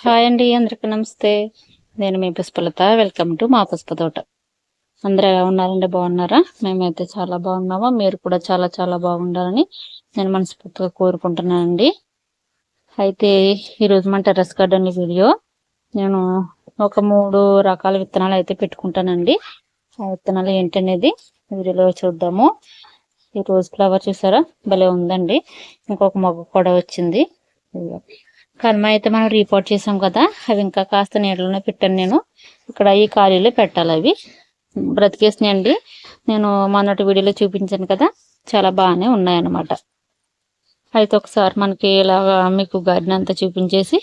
Hi అండి, అందరికీ నమస్తే. నేను మీ పుష్పలత. వెల్కమ్ టు మా పుష్ప తోట. అందరూ ఎలా ఉన్నారండి? బాగున్నారా? మేమైతే చాలా బాగున్నాము. మీరు కూడా చాలా చాలా బాగుండాలని నేను మనస్ఫూర్తిగా కోరుకుంటున్నానండి. అయితే ఈరోజు మన టెర్రస్ గార్డెన్ వీడియో నేను ఒక 3 రకాల విత్తనాలు అయితే పెట్టుకుంటానండి. ఆ విత్తనాలు ఏంటనేది వీడియోలో చూద్దాము. ఈ రోజ్ ఫ్లవర్ చూసారా, భలే ఉందండి. ఇంకొక మొగ్గ కూడా వచ్చింది. కర్మ అయితే మనం రిపోర్ట్ చేసాం కదా, అవి ఇంకా కాస్త నీళ్ళలోనే పెట్టాను నేను. ఇక్కడ ఈ ఖాళీలో పెట్టాలి. అవి బ్రతికేసినాయండి. నేను మొన్నటి వీడియోలో చూపించాను కదా, చాలా బాగానే ఉన్నాయన్నమాట. అయితే ఒకసారి మనకి ఇలాగా మీకు గార్డెన్ అంతా చూపించేసి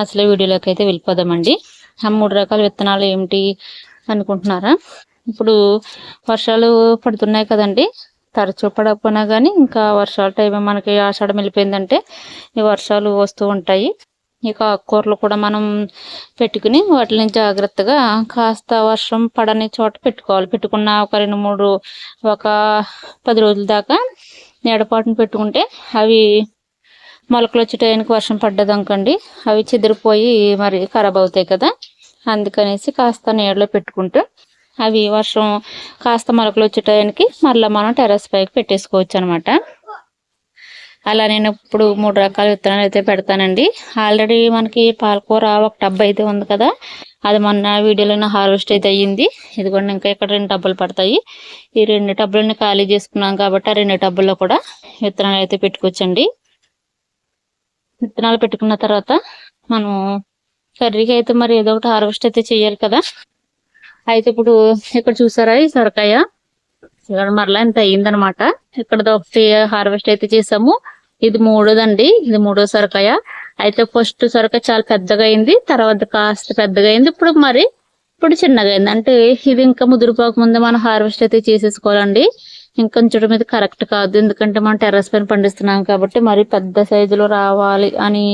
అసలు వీడియోలోకి అయితే వెళ్ళిపోదామండి. ఆ 3 రకాల విత్తనాలు ఏమిటి అనుకుంటున్నారా? ఇప్పుడు వర్షాలు పడుతున్నాయి కదండి. తరచూ పడకపోయినా కానీ ఇంకా వర్షాల టైం మనకి ఆషాఢం వెళ్ళిపోయిందంటే ఈ వర్షాలు వస్తూ ఉంటాయి. ఇక ఆకుకూరలు కూడా మనం పెట్టుకుని వాటిని జాగ్రత్తగా కాస్త వర్షం పడని చోట పెట్టుకోవాలి. పెట్టుకున్న ఒక 2-3 ఒక 10 రోజుల దాకా నీడపాటును పెట్టుకుంటే అవి మొలకలు వచ్చే టైంకి వర్షం పడ్డదనుకోండి, అవి చెదిరిపోయి మరి ఖరాబ్ అవుతాయి కదా. అందుకనేసి కాస్త నీడలో పెట్టుకుంటూ అవి వర్షం కాస్త మొలకలు వచ్చే టైంకి మళ్ళీ మనం టెర్రస్ పైకి పెట్టేసుకోవచ్చు అనమాట. అలా నేను ఇప్పుడు 3 రకాల విత్తనాలు అయితే పెడతానండి. ఆల్రెడీ మనకి పాలకూర ఒక టబ్ అయితే ఉంది కదా, అది మొన్న వీడియోలో హార్వెస్ట్ అయితే అయ్యింది. ఇదిగోండి, ఇంకా ఇక్కడ 2 టబ్బులు పడతాయి. ఈ 2 టబ్బులను ఖాళీ చేసుకున్నాం కాబట్టి ఆ 2 టబ్బుల్లో కూడా విత్తనాలు అయితే పెట్టుకోవచ్చండి. విత్తనాలు పెట్టుకున్న తర్వాత మనం కర్రీకి అయితే మరి ఏదో ఒకటి హార్వెస్ట్ అయితే చేయాలి కదా. అయితే ఇప్పుడు ఇక్కడ చూసారా, ఈ సొరకాయ ఇక్కడ మరలా ఇంత అయ్యిందనమాట. ఇక్కడ ఒకటి హార్వెస్ట్ అయితే చేసాము. ఇది 3దండి, ఇది 3వ సొరకాయ. అయితే ఫస్ట్ సొరకాయ చాలా పెద్దగా అయింది, తర్వాత కాస్త పెద్దగా అయింది, ఇప్పుడు చిన్నగా అయింది. అంటే ఇది ఇంకా ముదిరిపోక ముందే మనం హార్వెస్ట్ అయితే చేసేసుకోవాలండి. ఇంకొంచెం మీద కరెక్ట్ కాదు, ఎందుకంటే మనం టెర్రస్ పైన పండిస్తున్నాం కాబట్టి మరి పెద్ద సైజులో రావాలి అని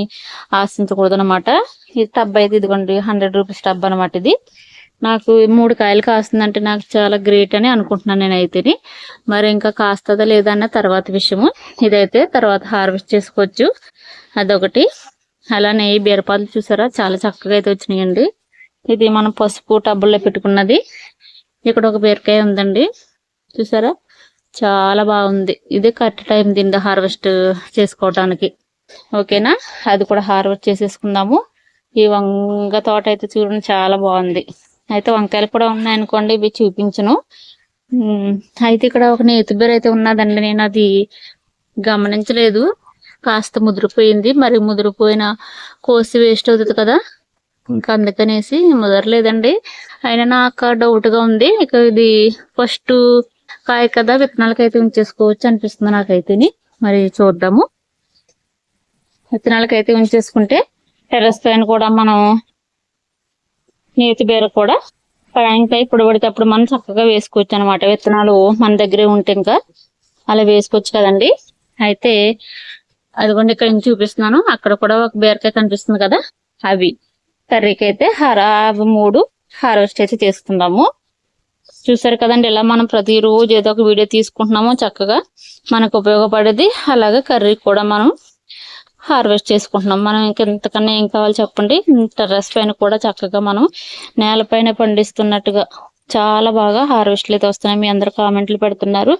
ఆశించకూడదు అనమాట. ఈ టబ్ అయితే ఇదిగోండి 100 రూపీస్ టబ్ అనమాట. ఇది నాకు 3 కాయలు కాస్తుందంటే నాకు చాలా గ్రేట్ అని అనుకుంటున్నాను నేనైతే. మరి ఇంకా కాస్తుందా లేదా అన్న తర్వాత విషయము. ఇదైతే తర్వాత హార్వెస్ట్ చేసుకోవచ్చు, అదొకటి. అలానే ఈ బీరపాదులు చూసారా, చాలా చక్కగా అయితే వచ్చినాయండి. ఇది మనం పసుపు టబ్బుల్లో పెట్టుకున్నది. ఇక్కడ ఒక బీరకాయ ఉందండి, చూసారా, చాలా బాగుంది. ఇది కరెక్ట్ టైం దీన్ని హార్వెస్ట్ చేసుకోవటానికి. ఓకేనా, అది కూడా హార్వెస్ట్ చేసేసుకుందాము. ఈ వంగ తోట అయితే చూడండి చాలా బాగుంది. అయితే వంకాయలు కూడా ఉన్నాయనుకోండి, ఇవి చూపించును. అయితే ఇక్కడ ఒక నేతి బీర అయితే ఉన్నదండి, నేను అది గమనించలేదు. కాస్త ముదిరిపోయింది, మరి ముదిరిపోయిన కోసి వేస్ట్ అవుతుంది కదా, ఇంకా అందుకనేసి ముదరలేదండి. అయినా నాకు డౌట్గా ఉంది. ఇక ఇది ఫస్ట్ కాయ కదా, విత్తనాలకైతే ఉంచేసుకోవచ్చు అనిపిస్తుంది నాకైతే. మరి చూద్దాము. విత్తనాలకైతే ఉంచేసుకుంటే టెర్రస్ పైన కూడా మనం నేతి బీర కూడా ఇంకా ఇప్పుడు పడితే అప్పుడు మనం చక్కగా వేసుకోవచ్చు అనమాట. విత్తనాలు మన దగ్గరే ఉంటే ఇంకా అలా వేసుకోవచ్చు కదండి. అయితే అదిగోండి, ఇక్కడ నుంచి చూపిస్తున్నాను. అక్కడ కూడా ఒక బీరకాయ కనిపిస్తుంది కదా, అవి కర్రీకి అయితే 3 హార్వెస్ట్ అయితే చేసుకుందాము. చూసారు కదండి, ఇలా మనం ప్రతిరోజు ఏదో ఒక వీడియో తీసుకుంటున్నాము, చక్కగా మనకు ఉపయోగపడేది. అలాగే కర్రీ కూడా మనం హార్వెస్ట్ చేసుకుంటున్నాం. మనం ఇంకెంతకన్నా ఏం కావాలి చెప్పండి. టెర్రస్ పైన కూడా చక్కగా మనం నేలపైన పండిస్తున్నట్టుగా చాలా బాగా హార్వెస్ట్లు అయితే వస్తున్నాయి. మీ అందరు కామెంట్లు పెడుతున్నారు,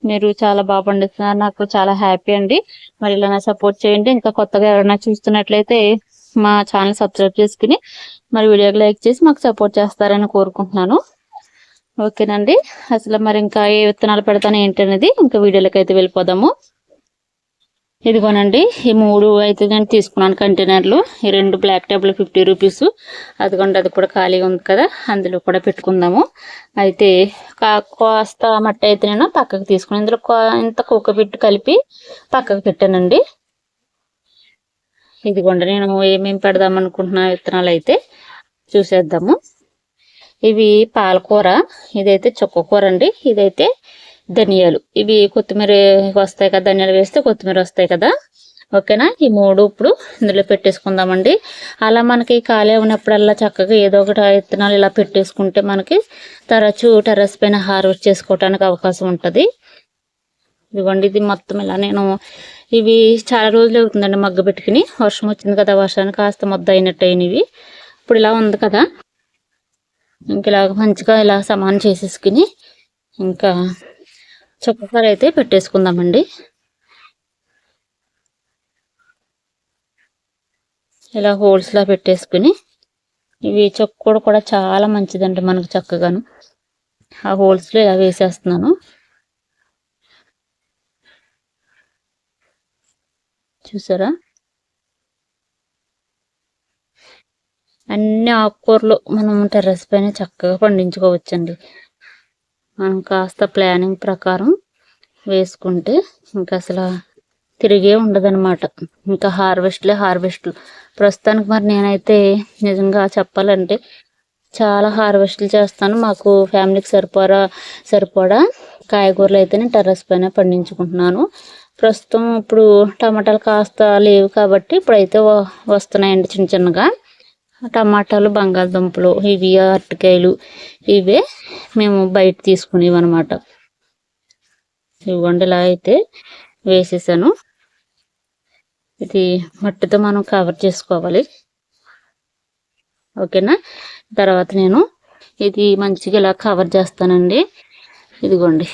మీరు చాలా బాగా పండిస్తున్నారు, నాకు చాలా హ్యాపీ అండి. మరి ఇలా సపోర్ట్ చేయండి. ఇంకా కొత్తగా ఎవరైనా చూస్తున్నట్లయితే మా ఛానల్ సబ్స్క్రైబ్ చేసుకుని మరి వీడియోకి లైక్ చేసి మాకు సపోర్ట్ చేస్తారని కోరుకుంటున్నాను. ఓకేనండి, అసలు మరి ఇంకా ఏ విత్తనాలు పెడతాను ఏంటి అనేది ఇంకా వీడియోలోకి అయితే వెళ్ళిపోదాము. ఇదిగోనండి, ఈ 3 అయితే నేను తీసుకున్నాను కంటైనర్లు. ఈ 2 బ్లాక్ టేబుల్ 50 రూపీస్. అదిగోండి, అది కూడా ఖాళీగా ఉంది కదా, అందులో కూడా పెట్టుకుందాము. అయితే కాస్త మట్టి అయితే నేను పక్కకు తీసుకుని ఇందులో ఇంత కోకోపిట్ కలిపి పక్కకు పెట్టానండి. ఇదిగోండి, నేను ఏమేమి పెడదాం అనుకుంటున్నా విత్తనాలు అయితే చూసేద్దాము. ఇవి పాలకూర, ఇదైతే చుక్కకూర అండి, ఇదైతే ధనియాలు. ఇవి కొత్తిమీర వస్తాయి కదా, ధనియాలు వేస్తే కొత్తిమీర వస్తాయి కదా. ఓకేనా, ఈ 3 ఇప్పుడు ఇందులో పెట్టేసుకుందామండి. అలా మనకి ఖాళీ ఉన్నప్పుడల్లా చక్కగా ఏదో ఒకటి విత్తనాలు ఇలా పెట్టేసుకుంటే మనకి తరచూ టెర్రస్ పైన హార్వెస్ట్ చేసుకోవడానికి అవకాశం ఉంటుంది. ఇదిగోండి, ఇది మొత్తం ఇలా నేను ఇవి చాలా రోజులు అవుతుందండి మగ్గ పెట్టుకుని. వర్షం వచ్చింది కదా, వర్షానికి కాస్త ముద్ద అయినట్టు అయినవి. ఇప్పుడు ఇలా ఉంది కదా, ఇంక ఇలాగ మంచిగా ఇలా సమానం చేసేసుకుని ఇంకా చొక్కసారి అయితే పెట్టేసుకుందామండి. ఇలా హోల్స్లా పెట్టేసుకుని, ఇవి చొక్క కూడా చాలా మంచిదండి మనకు చక్కగాను. ఆ హోల్స్లో ఇలా వేసేస్తున్నాను. చూసారా, అన్ని ఆకుకూరలు మనం టెర్రస్ పైన చక్కగా పండించుకోవచ్చండి. మనం కాస్త ప్లానింగ్ ప్రకారం వేసుకుంటే ఇంకా అసలు తిరిగే ఉండదన్నమాట. ఇంకా హార్వెస్ట్లు. ప్రస్తుతానికి మరి నేనైతే నిజంగా చెప్పాలంటే చాలా హార్వెస్ట్లు చేస్తాను. మాకు ఫ్యామిలీకి సరిపడా కాయగూరలు అయితే నేను టెర్రస్ పైన పండించుకుంటున్నాను. ప్రస్తుతం ఇప్పుడు టమాటాలు కాస్త లేవు కాబట్టి ఇప్పుడైతే వస్తున్నాయండి చిన్న చిన్నగా. టమాటాలు, బంగాళదుంపలు, ఇవి అరటికాయలు, ఇవే మేము బయట తీసుకునేవి అనమాట. ఇవ్వండి, ఇలా అయితే వేసేసాను. ఇది మట్టితో మనం కవర్ చేసుకోవాలి, ఓకేనా. తర్వాత నేను ఇది మంచిగా ఇలా కవర్ చేస్తానండి. ఇదిగోండి,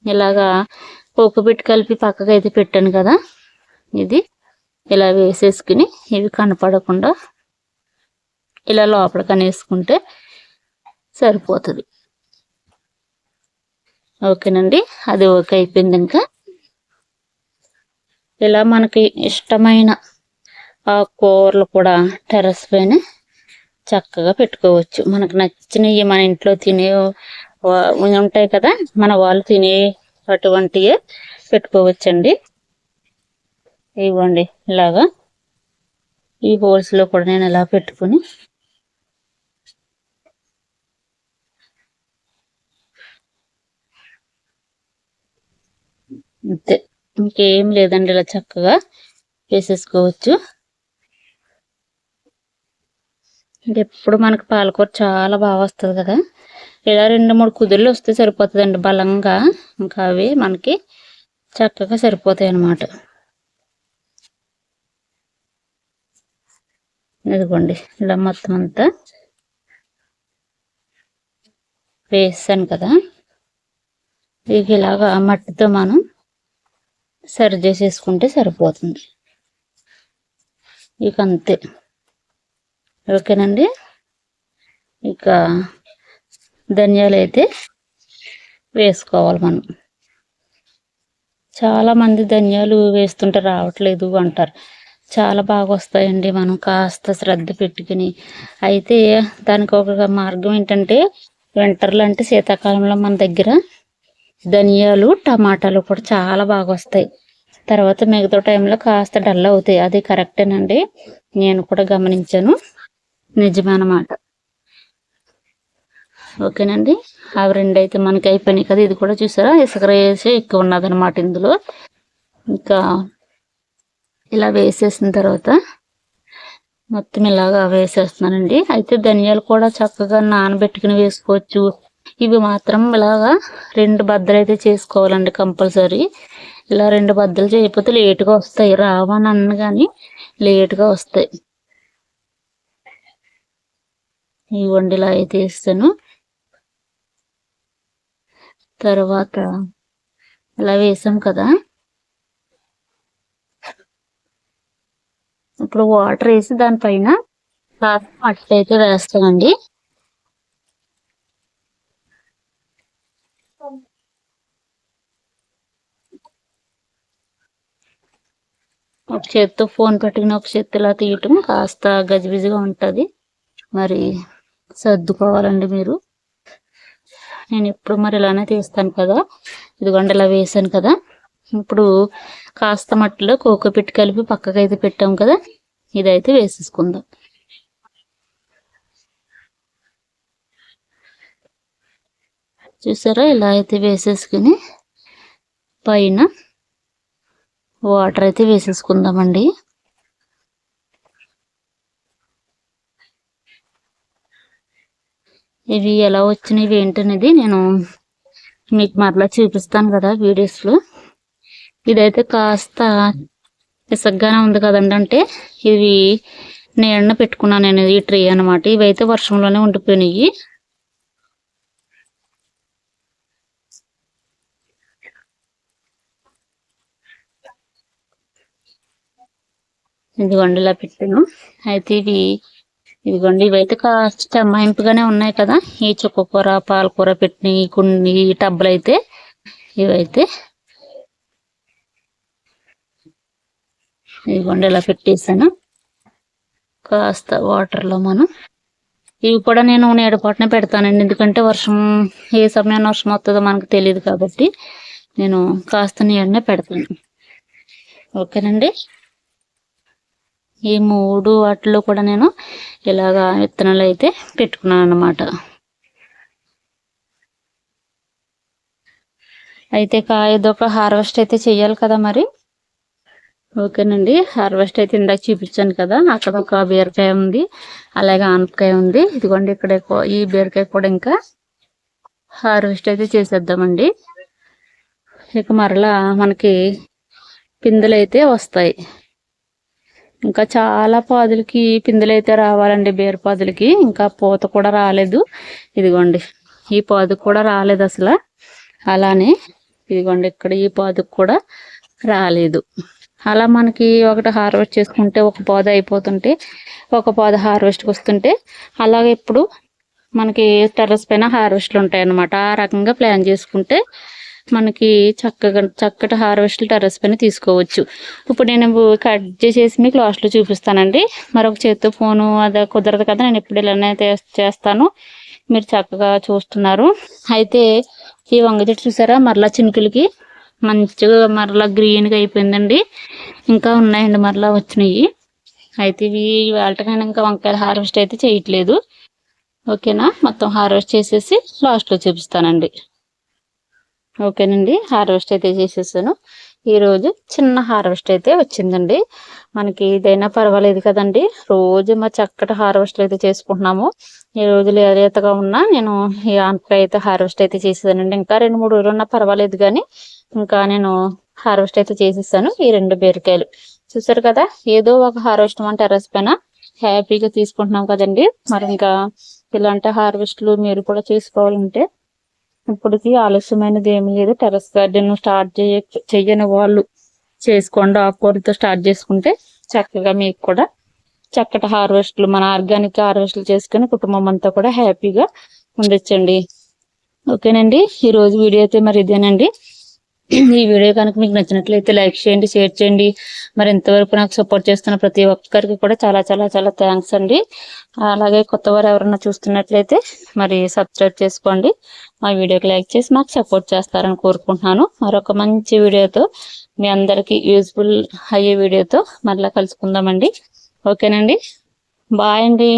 ఇలాగా పోపుపెట్టి కలిపి పక్కకు అయితే పెట్టాను కదా, ఇది ఇలా వేసేసుకుని ఇవి కనపడకుండా ఇలా లోపలికి అనేసుకుంటే సరిపోతుంది. ఓకేనండి, అది ఓకే అయిపోయింది. ఇంకా ఇలా మనకి ఇష్టమైన కూరలు కూడా టెర్రస్ పైన చక్కగా పెట్టుకోవచ్చు. మనకు నచ్చినవి, మన ఇంట్లో తినే ఉంటాయి కదా, మన వాళ్ళు తినే అటువంటివే పెట్టుకోవచ్చండి. ఇవ్వండి, ఇలాగా ఈ హోల్స్లో కూడా నేను ఇలా పెట్టుకుని అంతే, ఇంకేం లేదండి, ఇలా చక్కగా వేసేసుకోవచ్చు. ఎప్పుడు మనకు పాలకూర చాలా బాగా వస్తుంది కదా, ఇలా 2-3 కుదుర్లు వస్తే సరిపోతుందండి బలంగా. ఇంకా అవి మనకి చక్కగా సరిపోతాయి అన్నమాట. ఇదిగోండి, ఇలా మొత్తం అంతా వేసాను కదా, ఇక ఇలాగా మట్టితో మనం సరి చేసేసుకుంటే సరిపోతుంది. ఇక అంతే, ఓకేనండి. ఇక ధనియాలు అయితే వేసుకోవాలి మనం. చాలామంది ధనియాలు వేస్తుంటే రావట్లేదు అంటారు. చాలా బాగా వస్తాయండి, మనం కాస్త శ్రద్ధ పెట్టుకుని. అయితే దానికి ఒక మార్గం ఏంటంటే, వింటర్లో అంటే శీతాకాలంలో మన దగ్గర ధనియాలు, టమాటాలు కూడా చాలా బాగా వస్తాయి. తర్వాత మిగతా టైంలో కాస్త డల్ అవుతాయి. అది కరెక్టేనండి, నేను కూడా గమనించాను, నిజమే అన్నమాట. ఓకేనండి, అవి 2 అయితే మనకి అయిపోయినాయి కదా. ఇది కూడా చూసారా, ఇసుక వేసి ఎక్కువ ఉన్నదనమాట ఇందులో. ఇంకా ఇలా వేసేసిన తర్వాత మొత్తం ఇలాగా వేసేస్తున్నానండి. అయితే ధనియాలు కూడా చక్కగా నానబెట్టుకుని వేసుకోవచ్చు. ఇవి మాత్రం ఇలాగా 2 బద్దలు అయితే చేసుకోవాలండి కంపల్సరీ. ఇలా 2 బద్దలు చేయకపోతే లేటుగా వస్తాయి, రావని అన్న కానీ లేటుగా వస్తాయి. ఈ వండిలా అయితే వేస్తాను. తర్వాత ఇలా వేసాం కదా, ఇప్పుడు వాటర్ వేసి దానిపైన కాస్త మట్టి అయితే వేస్తానండి. ఒక చేత్తో ఫోన్ పెట్టుకుని ఒక చేత్తో ఇలా తీయటం కాస్త గజిబిజిగా ఉంటుంది, మరి సర్దుకోవాలండి మీరు. నేను ఎప్పుడు మరి ఇలానే తీస్తాను కదా. ఇదిగోండి, ఇలా వేసాను కదా. ఇప్పుడు కాస్త మట్టిలో కోకోపిట్ కలిపి పక్కకు అయితే పెట్టాం కదా, ఇదైతే వేసేసుకుందాం. చూసారా, ఇలా అయితే వేసేసుకుని పైన వాటర్ అయితే వేసేసుకుందామండి. ఇవి ఎలా వచ్చినవి ఏంటనేది నేను మీకు మరలా చూపిస్తాను కదా వీడియోస్లో. ఇదైతే కాస్త ఇసగ్గానే ఉంది కదండి. అంటే ఇవి నీడన పెట్టుకున్నాను నేను, ఈ ట్రీ అనమాట. ఇవైతే వర్షంలోనే ఉండిపోయినాయి. ఇదిగోండి ఇలా పెట్టాను. అయితే ఇదిగోండి ఇవైతే కాస్త చెమ్మాయింపుగానే ఉన్నాయి కదా. ఈ చుక్కకూర పాలకూర పెట్టిన కొన్ని టబ్బులు అయితే ఇవైతే ఇదిగోండి ఇలా పెట్టేసాను. కాస్త వాటర్లో ఇవి కూడా నేను నీడపాటునే పెడతానండి. ఎందుకంటే వర్షం ఏ సమయాన్ని వర్షం వస్తుందో మనకు తెలియదు కాబట్టి నేను కాస్త నీడనే పెడతాను. ఓకేనండి. ఈ 3 వాటిలో కూడా నేను ఇలాగా విత్తనాలు అయితే పెట్టుకున్నాను అన్నమాట. అయితే ఇదొక హార్వెస్ట్ అయితే చెయ్యాలి కదా మరి. ఓకేనండి. హార్వెస్ట్ అయితే ఇందాక చూపించాను కదా. అక్కడ ఒక బీరకాయ ఉంది, అలాగే ఆనపకాయ ఉంది. ఇదిగోండి ఇక్కడ ఈ బీరకాయ కూడా ఇంకా హార్వెస్ట్ అయితే చేసేద్దామండి. ఇక మరలా మనకి పిందెలు అయితే వస్తాయి. ఇంకా చాలా పాదులకి పిందెలు అయితే రావాలండి. బీరపాదులకి ఇంకా పూత కూడా రాలేదు. ఇదిగోండి ఈ పాదుకు కూడా రాలేదు అసలు. అలానే ఇదిగోండి ఇక్కడ ఈ పాదుకు కూడా రాలేదు. అలా మనకి ఒకటి హార్వెస్ట్ చేసుకుంటే ఒక పాదు అయిపోతుంటే ఒక పాదు హార్వెస్ట్కి వస్తుంటే అలాగే ఇప్పుడు మనకి టెర్రస్ పైన హార్వెస్ట్లు ఉంటాయి అన్నమాట. ఆ రకంగా ప్లాన్ చేసుకుంటే మనకి చక్కటి హార్వెస్ట్లు టెర్రస్ పైన తీసుకోవచ్చు. ఇప్పుడు నేను కట్ చేసేసి మీకు లాస్ట్లో చూపిస్తానండి. మరొక చేతితో ఫోను అది కుదరదు కదా. నేను ఎప్పుడు ఇలానే చేస్తాను. మీరు చక్కగా చూస్తున్నారు. అయితే ఈ వంగ చెట్టు చూసారా, మరలా చినుకులకి మంచిగా మరలా గ్రీన్గా అయిపోయిందండి. ఇంకా ఉన్నాయండి, మరలా వచ్చినాయి. అయితే ఇవి వాళ్ళకైనా ఇంకా వంకాయలు హార్వెస్ట్ అయితే చేయట్లేదు. ఓకేనా. మొత్తం హార్వెస్ట్ చేసేసి లాస్ట్లో చూపిస్తానండి. ఓకేనండి. హార్వెస్ట్ అయితే చేసేసాను. ఈరోజు చిన్న హార్వెస్ట్ అయితే వచ్చిందండి. మనకి ఇదైనా పర్వాలేదు కదండి. రోజు మా చక్కటి హార్వెస్ట్లు అయితే చేసుకుంటున్నాము. ఈ రోజు లేతగా ఉన్నా నేను ఈ ఆనపకాయ అయితే హార్వెస్ట్ అయితే చేసేసానండి. ఇంకా 2-3 రోజులు ఉన్నా పర్వాలేదు కానీ ఇంకా నేను హార్వెస్ట్ అయితే చేసేసాను. ఈ 2 బీరకాయలు చూసారు కదా. ఏదో ఒక హార్వెస్ట్ మన టెర్రస్ పైన హ్యాపీగా తీసుకుంటున్నాం కదండి. మరి ఇంకా ఇలాంటి హార్వెస్ట్లు మీరు కూడా చేసుకోవాలంటే ఇప్పటికి ఆలస్యమైనది ఏమి లేదు. టెర్రస్ గార్డెన్ స్టార్ట్ చెయ్యని వాళ్ళు చేసుకోండి. ఆకుకూరతో స్టార్ట్ చేసుకుంటే చక్కగా మీకు కూడా చక్కటి హార్వెస్ట్లు, మన ఆర్గానిక్ హార్వెస్ట్లు చేసుకుని కుటుంబం అంతా కూడా హ్యాపీగా ఉండొచ్చండి. ఓకేనండి. ఈరోజు వీడియో అయితే మరి ఇదేనండి. ఈ వీడియో కనుక మీకు నచ్చినట్లయితే లైక్ చేయండి, షేర్ చేయండి. మరి ఇంతవరకు నాకు సపోర్ట్ చేస్తున్న ప్రతి ఒక్కరికి కూడా చాలా చాలా చాలా థ్యాంక్స్ అండి. అలాగే కొత్త వారు ఎవరన్నా చూస్తున్నట్లయితే మరి సబ్స్క్రైబ్ చేసుకోండి. మా వీడియోకి లైక్ చేసి మాకు సపోర్ట్ చేస్తారని కోరుకుంటున్నాను. మరొక మంచి వీడియోతో మీ అందరికీ యూజ్ఫుల్ అయ్యే వీడియోతో మళ్ళీ కలుసుకుందామండి. ఓకేనండి. బాయ్ అండి.